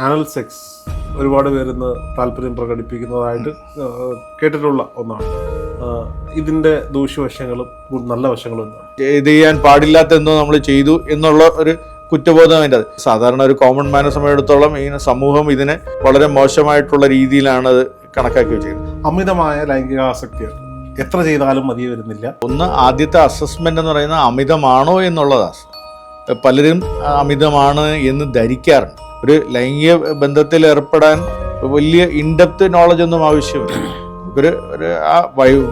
Anal sex ഒരുപാട് പേരിന്ന് താല്പര്യം പ്രകടിപ്പിക്കുന്നതായിട്ട് കേട്ടിട്ടുള്ള ഒന്നാണ്. ഇതിൻ്റെ ദൂഷ്യവശങ്ങളും നല്ല വശങ്ങളും എന്താണ്? ഇത് ചെയ്യാൻ പാടില്ലാത്തെന്നോ നമ്മൾ ചെയ്തു എന്നുള്ള ഒരു കുറ്റബോധം അതിൻ്റെ അത് സാധാരണ ഒരു കോമൺ മാനെ സമയത്തോളം ഈ സമൂഹം ഇതിനെ വളരെ മോശമായിട്ടുള്ള രീതിയിലാണ് അത് കണക്കാക്കി വെച്ചിരിക്കുന്നത്. അമിതമായ ലൈംഗികാസക്തി എത്ര ചെയ്താലും മതി വരുന്നില്ല. ഒന്ന് ആദ്യത്തെ അസസ്മെന്റ് എന്ന് പറയുന്നത് അമിതമാണോ എന്നുള്ളതാണ്. പലരും അമിതമാണ് എന്ന് ധരിക്കാറുണ്ട്. ഒരു ലൈംഗിക ബന്ധത്തിൽ ഏർപ്പെടാൻ വലിയ ഇൻഡെപ്ത് നോളജ് ഒന്നും ആവശ്യമില്ല. ഒരു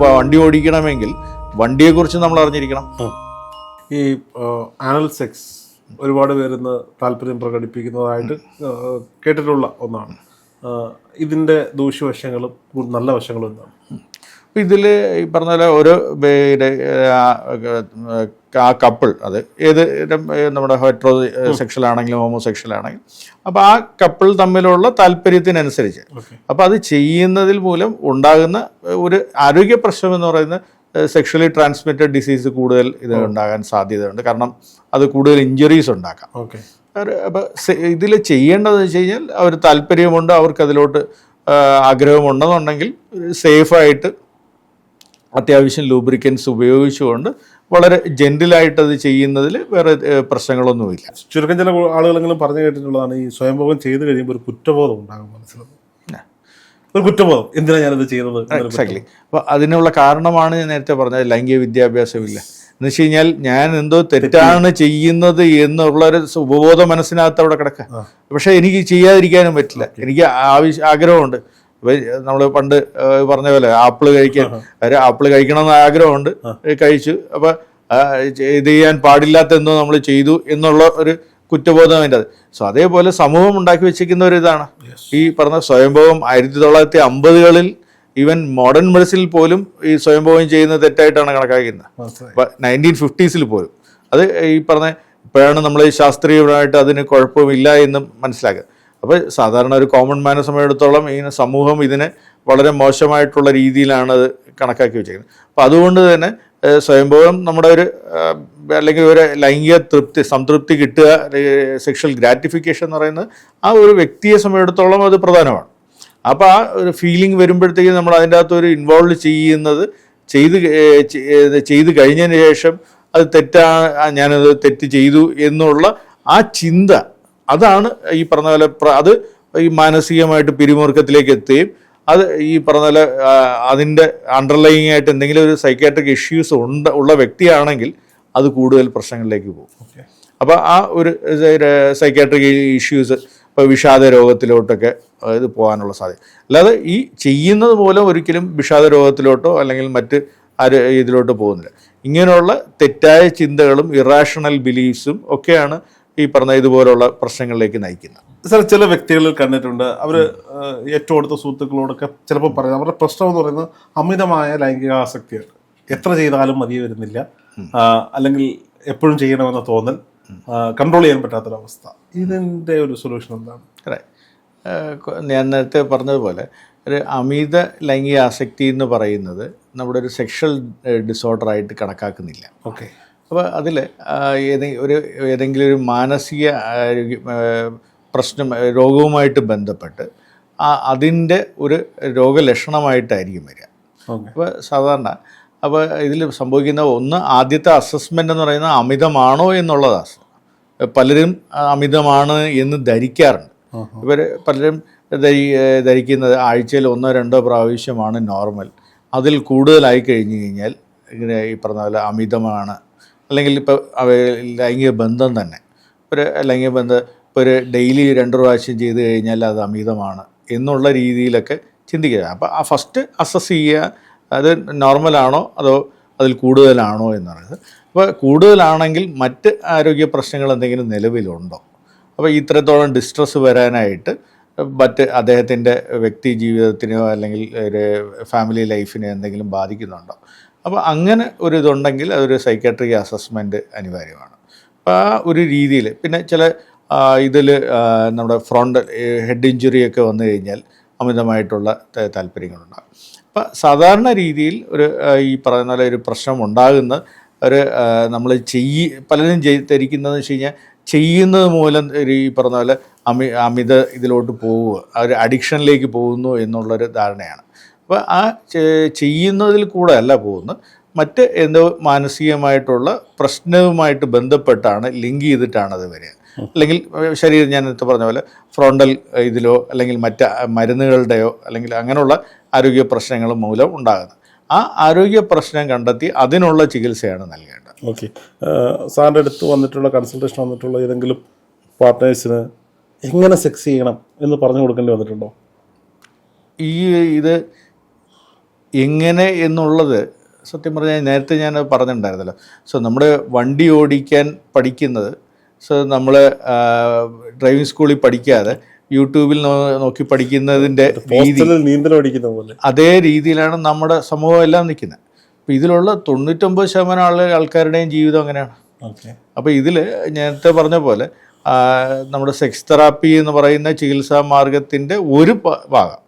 വണ്ടി ഓടിക്കണമെങ്കിൽ വണ്ടിയെക്കുറിച്ച് നമ്മൾ അറിഞ്ഞിരിക്കണം. ഈ ആനൽ സെക്സ് ഒരുപാട് പേരിന്ന് താല്പര്യം പ്രകടിപ്പിക്കുന്നതായിട്ട് കേട്ടിട്ടുള്ള ഒന്നാണ്. ഇതിൻ്റെ ദൂഷ്യവശങ്ങളും നല്ല വശങ്ങളും എന്താണ്? ഇതിൽ ഈ പറഞ്ഞ പോലെ ഓരോ ആ കപ്പിൾ, അത് ഏത് നമ്മുടെ ഹെറ്ററോ സെക്ഷൽ ആണെങ്കിലും ഹോമോസെക്ഷൽ ആണെങ്കിലും, അപ്പോൾ ആ കപ്പിൾ തമ്മിലുള്ള താല്പര്യത്തിനനുസരിച്ച് അപ്പോൾ അത് ചെയ്യുന്നതിൽ മൂലം ഉണ്ടാകുന്ന ഒരു ആരോഗ്യ പ്രശ്നം എന്ന് പറയുന്നത് സെക്ഷലി ട്രാൻസ്മിറ്റഡ് ഡിസീസ് കൂടുതൽ ഇത് ഉണ്ടാകാൻ സാധ്യതയുണ്ട്. കാരണം അത് കൂടുതൽ ഇഞ്ചുറീസ് ഉണ്ടാക്കാം. അപ്പോൾ ഇതിൽ ചെയ്യേണ്ടതെന്ന് വെച്ച് കഴിഞ്ഞാൽ അവർ താല്പര്യമുണ്ട്, അവർക്ക് അതിലോട്ട് ആഗ്രഹമുണ്ടെന്നുണ്ടെങ്കിൽ സേഫായിട്ട് അത്യാവശ്യം ലൂബ്രിക്കൻസ് ഉപയോഗിച്ചുകൊണ്ട് വളരെ ജെന്റിലായിട്ട് അത് ചെയ്യുന്നതിൽ വേറെ പ്രശ്നങ്ങളൊന്നുമില്ല. ചുരുക്കം ചില ആളുകളെങ്കിലും പറഞ്ഞു കേട്ടിട്ടുള്ളതാണ് ഈ സ്വയംഭോഗം ചെയ്ത് കഴിയുമ്പോൾ ഒരു കുറ്റബോധം ഉണ്ടാകും മനസ്സിലാവും. ഒരു കുറ്റബോധം, എന്തിനാണ് ഞാനത് ചെയ്യുന്നത്? എക്സാക്ട്ലി. അപ്പോൾ അതിനുള്ള കാരണമാണ് ഞാൻ നേരത്തെ പറഞ്ഞത്, ലൈംഗിക വിദ്യാഭ്യാസമില്ല എന്ന് വെച്ച് കഴിഞ്ഞാൽ ഞാൻ എന്തോ തെറ്റാണ് ചെയ്യുന്നത് എന്നുള്ളൊരു ഉപബോധ മനസ്സിനകത്ത് അവിടെ കിടക്കുക. പക്ഷെ എനിക്ക് ചെയ്യാതിരിക്കാനും പറ്റില്ല, എനിക്ക് ആഗ്രഹമുണ്ട്. നമ്മൾ പണ്ട് പറഞ്ഞ പോലെ ആപ്പിള് കഴിക്കണമെന്ന് ആഗ്രഹമുണ്ട്, കഴിച്ചു. അപ്പൊ ഇത് ചെയ്യാൻ പാടില്ലാത്തെന്തോ നമ്മൾ ചെയ്തു എന്നുള്ള ഒരു കുറ്റബോധം അതിൻ്റെ അത്. സോ അതേപോലെ സമൂഹം ഉണ്ടാക്കി വെച്ചിരിക്കുന്ന ഒരു ഇതാണ് ഈ പറഞ്ഞ സ്വയംഭോഗം. 1950-കളിൽ ഈവൻ മോഡേൺ മെഡിസിനിൽ പോലും ഈ സ്വയംഭോഗം ചെയ്യുന്നത് തെറ്റായിട്ടാണ് കണക്കാക്കുന്നത്. 1950s പോലും അത് ഈ പറഞ്ഞ ഇപ്പോഴാണ് നമ്മൾ ശാസ്ത്രീയമായിട്ട് അതിന് കുഴപ്പമില്ല എന്നും മനസ്സിലാക്കുക. അപ്പോൾ സാധാരണ ഒരു കോമൺ മാനെ സമയത്തോളം ഈ സമൂഹം ഇതിനെ വളരെ മോശമായിട്ടുള്ള രീതിയിലാണ് അത് കണക്കാക്കി വെച്ചിരിക്കുന്നത്. അപ്പോൾ അതുകൊണ്ട് തന്നെ സ്വയംഭോഗം നമ്മുടെ ഒരു അല്ലെങ്കിൽ ഒരു ലൈംഗിക സംതൃപ്തി കിട്ടുക, സെക്ഷൽ ഗ്രാറ്റിഫിക്കേഷൻ എന്ന് പറയുന്നത് ആ ഒരു വ്യക്തിയെ സമയത്തോളം അത് പ്രധാനമാണ്. അപ്പോൾ ആ ഒരു ഫീലിംഗ് വരുമ്പോഴത്തേക്കും നമ്മൾ അതിൻ്റെ അകത്ത് ഒരു ഇൻവോൾവ് ചെയ്യുന്നത് ചെയ്ത് കഴിഞ്ഞതിന് ശേഷം അത് ഞാനത് തെറ്റ് ചെയ്തു എന്നുള്ള ആ ചിന്ത, അതാണ് ഈ പറഞ്ഞ പോലെ അത് ഈ മാനസികമായിട്ട് പിരിമുറുക്കത്തിലേക്ക് എത്തുകയും അത് ഈ പറഞ്ഞ പോലെ അതിൻ്റെ അണ്ടർലൈങ് ആയിട്ട് എന്തെങ്കിലും ഒരു സൈക്കാട്രിക് ഇഷ്യൂസ് ഉള്ള വ്യക്തിയാണെങ്കിൽ അത് കൂടുതൽ പ്രശ്നങ്ങളിലേക്ക് പോകും. അപ്പോൾ ആ ഒരു സൈക്കാട്രിക് ഇഷ്യൂസ്, ഇപ്പോൾ വിഷാദ രോഗത്തിലോട്ടൊക്കെ ഇത് പോകാനുള്ള സാധ്യത. അല്ലാതെ ഈ ചെയ്യുന്നത് മൂലം ഒരിക്കലും വിഷാദ രോഗത്തിലോട്ടോ അല്ലെങ്കിൽ മറ്റ് ഇതിലോട്ടോ പോകുന്നില്ല. ഇങ്ങനെയുള്ള തെറ്റായ ചിന്തകളും ഇറാഷണൽ ബിലീഫ്സും ഒക്കെയാണ് ഈ പറഞ്ഞ ഇതുപോലുള്ള പ്രശ്നങ്ങളിലേക്ക് നയിക്കുന്നത്. സാർ, ചില വ്യക്തികളിൽ കണ്ടിട്ടുണ്ട്, അവർ ഏറ്റവും അടുത്ത സുഹൃത്തുക്കളോടൊക്കെ ചിലപ്പോൾ പറയുന്നത് അവരുടെ പ്രശ്നം എന്ന് പറയുന്നത് അമിതമായ ലൈംഗികാസക്തിയാണ്. എത്ര ചെയ്താലും മതി വരുന്നില്ല, അല്ലെങ്കിൽ എപ്പോഴും ചെയ്യണമെന്ന തോന്നൽ, കൺട്രോൾ ചെയ്യാൻ പറ്റാത്തൊരവസ്ഥ. ഇതിൻ്റെ ഒരു സൊല്യൂഷൻ എന്താണ്? ഞാൻ നേരത്തെ പറഞ്ഞതുപോലെ ഒരു അമിത ലൈംഗിക ആസക്തി എന്ന് പറയുന്നത് നമ്മുടെ ഒരു സെക്ഷൽ ഡിസോർഡറായിട്ട് കണക്കാക്കുന്നില്ല. അപ്പോൾ അതിൽ ഏതെങ്കിലും ഒരു മാനസിക പ്രശ്നം രോഗവുമായിട്ട് ബന്ധപ്പെട്ട് അതിൻ്റെ ഒരു രോഗലക്ഷണമായിട്ടായിരിക്കും വരിക. അപ്പോൾ സാധാരണ അപ്പോൾ ഇതിൽ സംഭവിക്കുന്ന ഒന്ന്, ആദ്യത്തെ അസസ്മെൻ്റ് എന്ന് പറയുന്നത് അമിതമാണോ എന്നുള്ളതാണ്. പലരും അമിതമാണ് എന്ന് ധരിക്കാറുണ്ട്. ഇവർ പലരും ധരിക്കുന്നത് ആഴ്ചയിൽ 1-2 പ്രാവശ്യമാണ് നോർമൽ. അതിൽ കൂടുതലായി കഴിഞ്ഞ് കഴിഞ്ഞാൽ ഇങ്ങനെ ഈ പറഞ്ഞ പോലെ അമിതമാണ്. അല്ലെങ്കിൽ ഇപ്പോൾ ലൈംഗിക ബന്ധം തന്നെ, ഒരു ലൈംഗിക ബന്ധം ഇപ്പോൾ ഒരു ഡെയിലി 2 പ്രാവശ്യം ചെയ്ത് കഴിഞ്ഞാൽ അത് അമിതമാണ് എന്നുള്ള രീതിയിലൊക്കെ ചിന്തിക്കുക. അപ്പോൾ ആ ഫസ്റ്റ് അസസ് ചെയ്യുക, അത് നോർമലാണോ അതോ അതിൽ കൂടുതലാണോ എന്ന് പറയുന്നത്. അപ്പോൾ കൂടുതലാണെങ്കിൽ മറ്റ് ആരോഗ്യ പ്രശ്നങ്ങൾ എന്തെങ്കിലും നിലവിലുണ്ടോ, അപ്പോൾ ഇത്രത്തോളം ഡിസ്ട്രെസ് വരാനായിട്ട് മറ്റ് അദ്ദേഹത്തിൻ്റെ വ്യക്തി ജീവിതത്തിനോ അല്ലെങ്കിൽ ഒരു ഫാമിലി ലൈഫിനോ എന്തെങ്കിലും ബാധിക്കുന്നുണ്ടോ. അപ്പോൾ അങ്ങനെ ഒരു ഇതുണ്ടെങ്കിൽ അതൊരു സൈക്കാട്രിക് അസസ്മെൻറ്റ് അനിവാര്യമാണ്. അപ്പോൾ ആ ഒരു രീതിയിൽ പിന്നെ ചില ഇതിൽ നമ്മുടെ ഫ്രോണ്ടൽ ഹെഡ് ഇഞ്ചുറിയൊക്കെ വന്നു കഴിഞ്ഞാൽ അമിതമായിട്ടുള്ള താല്പര്യങ്ങളുണ്ടാകും. അപ്പം സാധാരണ രീതിയിൽ ഒരു ഈ പറയുന്ന പോലെ ഒരു പ്രശ്നം ഉണ്ടാകുന്ന ഒരു നമ്മൾ പലരും ധരിക്കുന്നതെന്ന് വെച്ച് കഴിഞ്ഞാൽ ചെയ്യുന്നത് മൂലം ഈ പറഞ്ഞ പോലെ അമിത ഇതിലോട്ട് പോവുക, ആ ഒരു അഡിക്ഷനിലേക്ക് പോകുന്നു എന്നുള്ളൊരു ധാരണയാണ്. അപ്പോൾ ആ ചെയ്യുന്നതിൽ കൂടെ അല്ല പോകുന്നത്, മറ്റ് എന്തോ മാനസികമായിട്ടുള്ള പ്രശ്നവുമായിട്ട് ബന്ധപ്പെട്ടാണ് ലിങ്ക് ചെയ്തിട്ടാണ് അത് വരിക. അല്ലെങ്കിൽ ശരീരം, ഞാൻ നേരത്തെ പറഞ്ഞ പോലെ ഫ്രോണ്ടൽ ഇതിലോ അല്ലെങ്കിൽ മറ്റ് മരുന്നുകളുടെയോ അല്ലെങ്കിൽ അങ്ങനെയുള്ള ആരോഗ്യ പ്രശ്നങ്ങൾ മൂലം ഉണ്ടാകുന്നത്. ആ ആരോഗ്യ പ്രശ്നം കണ്ടെത്തി അതിനുള്ള ചികിത്സയാണ് നൽകേണ്ടത്. ഓക്കെ. സാറിൻ്റെ അടുത്ത് വന്നിട്ടുള്ള കൺസൾട്ടേഷൻ വന്നിട്ടുള്ള ഏതെങ്കിലും പാർട്ട്നേഴ്സിന് എങ്ങനെ സെക്സ് ചെയ്യണം എന്ന് പറഞ്ഞു കൊടുക്കേണ്ടി വന്നിട്ടുണ്ടോ? ഇത് എങ്ങനെ എന്നുള്ളത് സത്യം പറഞ്ഞാൽ നേരത്തെ ഞാൻ പറഞ്ഞിട്ടുണ്ടായിരുന്നല്ലോ. സോ നമ്മൾ വണ്ടി ഓടിക്കാൻ പഠിക്കുന്നത്, സോ നമ്മൾ ഡ്രൈവിംഗ് സ്കൂളിൽ പഠിക്കാതെ യൂട്യൂബിൽ നോക്കി പഠിക്കുന്നതിൻ്റെ രീതി, നീന്തൽ പഠിക്കുന്ന പോലെ അതേ രീതിയിലാണ് നമ്മുടെ സമൂഹം എല്ലാം നിൽക്കുന്നത്. അപ്പോൾ ഇതിലുള്ള 99% ആൾക്കാരുടെയും ജീവിതം അങ്ങനെയാണ്. അപ്പോൾ ഇതിൽ നേരത്തെ പറഞ്ഞ പോലെ നമ്മുടെ സെക്സ് തെറാപ്പി എന്ന് പറയുന്ന ചികിത്സാ മാർഗത്തിൻ്റെ ഒരു ഭാഗം,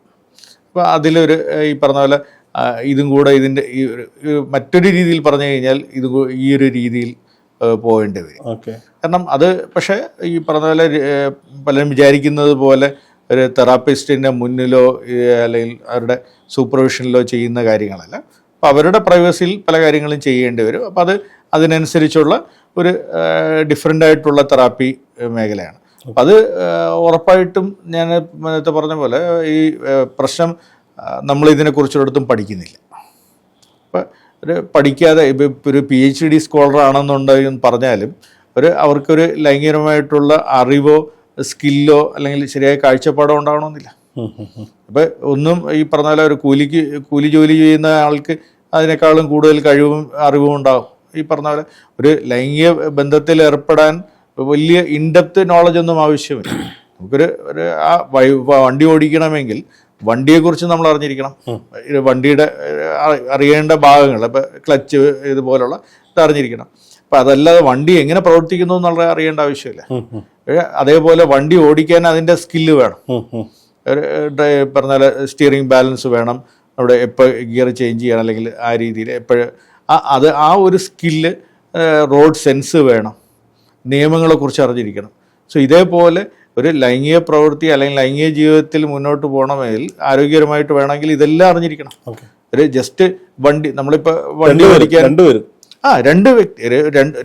അപ്പോൾ അതിലൊരു ഈ പറഞ്ഞ പോലെ ഇതും കൂടെ ഇതിൻ്റെ ഈ മറ്റൊരു രീതിയിൽ പറഞ്ഞു കഴിഞ്ഞാൽ ഈ ഒരു രീതിയിൽ പോകേണ്ടി വരും. കാരണം അത് പക്ഷേ ഈ പറഞ്ഞ പോലെ പലരും വിചാരിക്കുന്നത് പോലെ ഒരു തെറാപ്പിസ്റ്റിൻ്റെ മുന്നിലോ അല്ലെങ്കിൽ അവരുടെ സൂപ്പർവിഷനിലോ ചെയ്യുന്ന കാര്യങ്ങളല്ല. അപ്പോൾ അവരുടെ പ്രൈവസിയിൽ പല കാര്യങ്ങളും ചെയ്യേണ്ടി വരും. അപ്പോൾ അതിനനുസരിച്ചുള്ള ഒരു ഡിഫറെൻ്റ് ആയിട്ടുള്ള തെറാപ്പി മേഖലയാണ്. അപ്പം അത് ഉറപ്പായിട്ടും ഞാൻ നേരത്തെ പറഞ്ഞ പോലെ ഈ പ്രശ്നം നമ്മളിതിനെക്കുറിച്ചൊരിടത്തും പഠിക്കുന്നില്ല. അപ്പം ഒരു പഠിക്കാതെ ഇപ്പോൾ ഒരു PhD സ്കോളർ ആണെന്നുണ്ടെങ്കിൽ പറഞ്ഞാലും അവർക്കൊരു ലൈംഗികമായിട്ടുള്ള അറിവോ സ്കില്ലോ അല്ലെങ്കിൽ ശരിയായ കാഴ്ചപ്പാടോ ഉണ്ടാകണമെന്നില്ല. അപ്പം ഒന്നും ഈ പറഞ്ഞ പോലെ ഒരു കൂലി ജോലി ചെയ്യുന്ന ആൾക്ക് അതിനേക്കാളും കൂടുതൽ കഴിവും അറിവും ഉണ്ടാകും. ഈ പറഞ്ഞ പോലെ ഒരു ലൈംഗിക ബന്ധത്തിൽ ഏർപ്പെടാൻ വലിയ ഇൻഡെപ്ത് നോളജൊന്നും ആവശ്യമില്ല. നമുക്കൊരു വണ്ടി ഓടിക്കണമെങ്കിൽ വണ്ടിയെക്കുറിച്ച് നമ്മൾ അറിഞ്ഞിരിക്കണം. വണ്ടിയുടെ അറിയേണ്ട ഭാഗങ്ങൾ, ഇപ്പം ക്ലച്ച് ഇതുപോലുള്ള ഇത് അറിഞ്ഞിരിക്കണം. അപ്പം അതല്ലാതെ വണ്ടി എങ്ങനെ പ്രവർത്തിക്കുന്നു എന്നുള്ള അറിയേണ്ട ആവശ്യമില്ല. അതേപോലെ വണ്ടി ഓടിക്കാൻ അതിൻ്റെ സ്കില്ല് വേണം. പറഞ്ഞാൽ സ്റ്റിയറിംഗ് ബാലൻസ് വേണം, അവിടെ എപ്പോൾ ഗിയർ ചേഞ്ച് ചെയ്യണം, അല്ലെങ്കിൽ ആ രീതിയിൽ എപ്പോഴും ആ ഒരു സ്കില്ല്, റോഡ് സെൻസ് വേണം, നിയമങ്ങളെക്കുറിച്ച് അറിഞ്ഞിരിക്കണം. സോ ഇതേപോലെ ഒരു ലൈംഗിക പ്രവൃത്തി അല്ലെങ്കിൽ ലൈംഗിക ജീവിതത്തിൽ മുന്നോട്ട് പോകണമെങ്കിൽ ആരോഗ്യപരമായിട്ട് വേണമെങ്കിൽ ഇതെല്ലാം അറിഞ്ഞിരിക്കണം. ഒരു ജസ്റ്റ് വണ്ടി, നമ്മളിപ്പോൾ വണ്ടി ഓടിക്കാൻ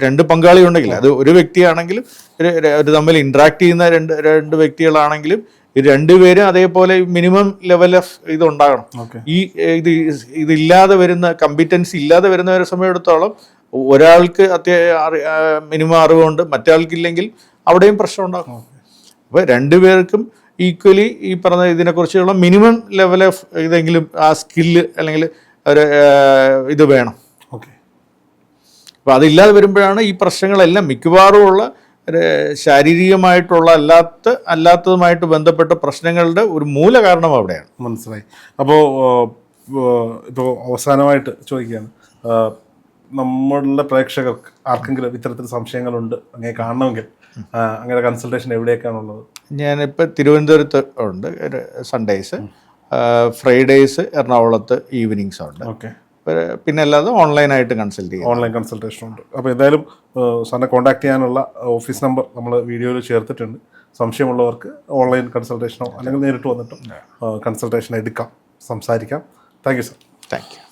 രണ്ട് പങ്കാളി ഉണ്ടെങ്കിൽ, അത് ഒരു വ്യക്തിയാണെങ്കിലും ഒരു തമ്മിൽ ഇൻട്രാക്ട് ചെയ്യുന്ന രണ്ട് വ്യക്തികളാണെങ്കിലും ഈ രണ്ടുപേരും അതേപോലെ മിനിമം ലെവൽ ഓഫ് ഇതുണ്ടാകണം. ഇതില്ലാതെ വരുന്ന കമ്പിറ്റൻസി ഇല്ലാതെ വരുന്നവരെ സമയമെടുത്തോളം ഒരാൾക്ക് മിനിമം അറിവുണ്ട്, മറ്റേ അവിടെയും പ്രശ്നം ഉണ്ടാകും. അപ്പോൾ രണ്ടുപേർക്കും ഈക്വലി ഈ പറഞ്ഞ ഇതിനെക്കുറിച്ചുള്ള മിനിമം ലെവൽ ഓഫ് ഇതെങ്കിലും ആ സ്കില്ല് അല്ലെങ്കിൽ ഒരു ഇത് വേണം. അപ്പോൾ അതില്ലാതെ വരുമ്പോഴാണ് ഈ പ്രശ്നങ്ങളെല്ലാം മിക്കവാറും ഉള്ള ശാരീരികമായിട്ടുള്ള അല്ലാത്തതുമായിട്ട് ബന്ധപ്പെട്ട പ്രശ്നങ്ങളുടെ ഒരു മൂല കാരണം അവിടെയാണ്. മനസ്സിലായി. അപ്പോൾ ഇപ്പോൾ അവസാനമായിട്ട് ചോദിക്കുകയാണ്, നമ്മളുടെ പ്രേക്ഷകർക്ക് ആർക്കെങ്കിലും ഇത്തരത്തിൽ സംശയങ്ങളുണ്ട്, അങ്ങനെ കാണണമെങ്കിൽ അങ്ങനെ കൺസൾട്ടേഷൻ എവിടെയൊക്കെയാണുള്ളത്? ഞാനിപ്പോൾ തിരുവനന്തപുരത്ത് ഉണ്ട് സൺഡേയ്സ്, ഫ്രൈഡേയ്സ് എറണാകുളത്ത് ഈവനിങ്സ് ഉണ്ട്. പിന്നെ അല്ലാതെ ഓൺലൈനായിട്ട് കൺസൾട്ട് ചെയ്യും, ഓൺലൈൻ കൺസൾട്ടേഷൻ ഉണ്ട്. അപ്പോൾ എന്തായാലും സാറിനെ കോൺടാക്ട് ചെയ്യാനുള്ള ഓഫീസ് നമ്പർ നമ്മൾ വീഡിയോയിൽ ചേർത്തിട്ടുണ്ട്. സംശയമുള്ളവർക്ക് ഓൺലൈൻ കൺസൾട്ടേഷനോ അല്ലെങ്കിൽ നേരിട്ട് വന്നിട്ടോ കൺസൾട്ടേഷൻ എടുക്കാം, സംസാരിക്കാം. Thank you sir. Thank you.